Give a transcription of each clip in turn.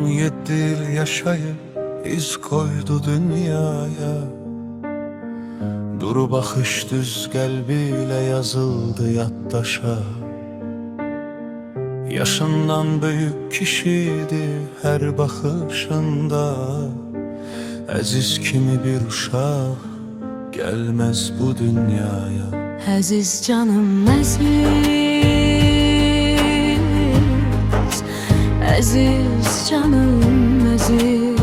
17 yıl yaşayıp iz koydu dünyaya. Duru bakış düz qəlbiyle yazıldı yaddaşa. Yaşından büyük kişiydi her bakışında. Əziz kimi bir uşaq gelmez bu dünyaya. Əziz canım əziz, əziz canım əziz,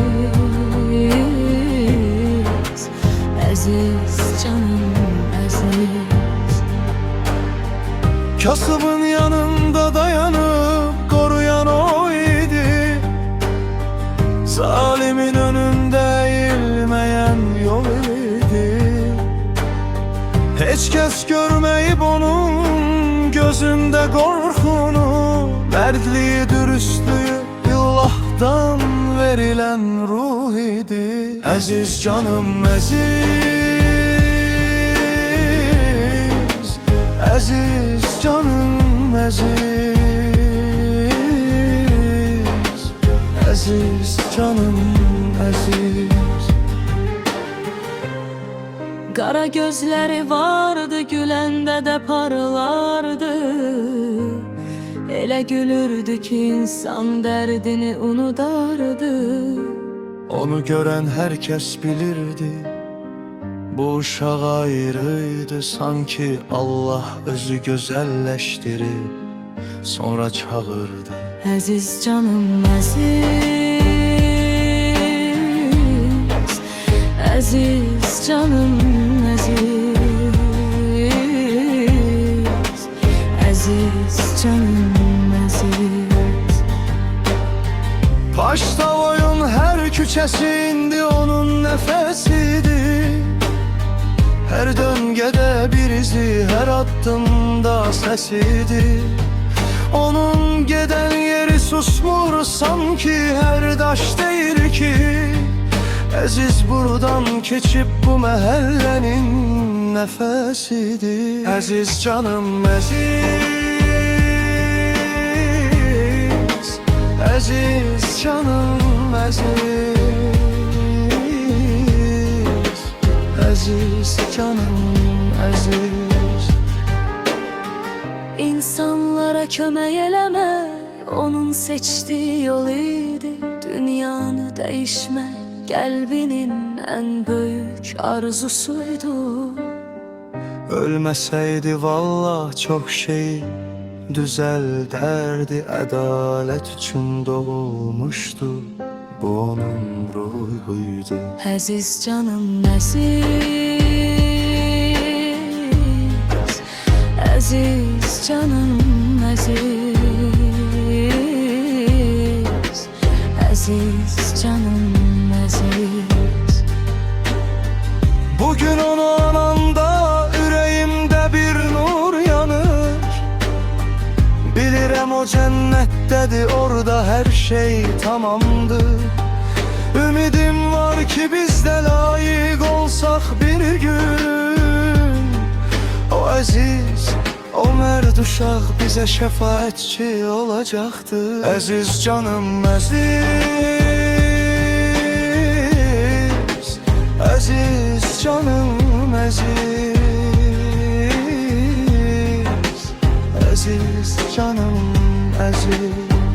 əziz canım əziz. Kasımın yanında dayanıp koruyan o idi. Zalimin önünde eğilmeyen yol idi. Hiç kes görmeyip onun gözünde korkunu, mertliği, dürüstlüğü Allah'tan verilen ruh idi. Aziz canım aziz, aziz canım aziz, aziz canım aziz. Qara gözləri vardı, güləndə də parlardı. Elə gülürdü ki insan dərdini unudardı. Onu gören herkes bilirdi, bu uşaq ayrıydı. Sanki Allah özü güzelleştirip sonra çağırdı. Əziz canım əziz, əziz canım əziz, əziz canım əziz. Başta oyun her küçesinde onun nefesiydi. Her döngede bir izi, her adımda sesiydi. Onun geden yeri susmur sanki her daş değil ki. Aziz buradan keçip bu mahallenin nefesiydi. Aziz canım aziz, aziz canım aziz, aziz canım aziz. İnsanlara kömək eləmək onun seçtiği yol idi. Dünyanı değişmək qəlbinin en büyük arzusuydu. Ölmeseydi vallah çok şey düzelderdi. Adalet için doğmuştu, bu onun ruhuydu. Əziz canım əziz, əziz canım əziz, əziz canım əziz. Bugün onu ananda yüreğimde bir nur yanır. Bilirəm o cennettedir, orada her şey tamamdır. Ümidim var ki biz de layık olsak bir gün. O aziz, o mert uşaq bize şefaatçi olacaktır. Aziz canım aziz, aziz canım aziz, aziz canım aziz.